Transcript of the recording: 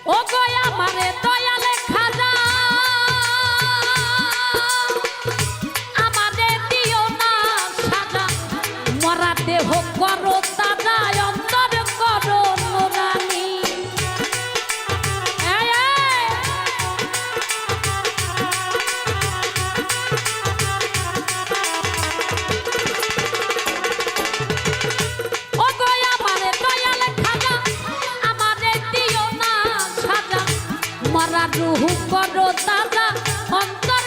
ও গয়া মারে দয়ালে খাজা আমারে দিও না সাজা মরা দেহ করো তাজা অন্তর করো নুরানি ও গয়া মারে দয়ালে খাজা আমারে দিও না সাজা মরা রূহ করো তাজা অন্তর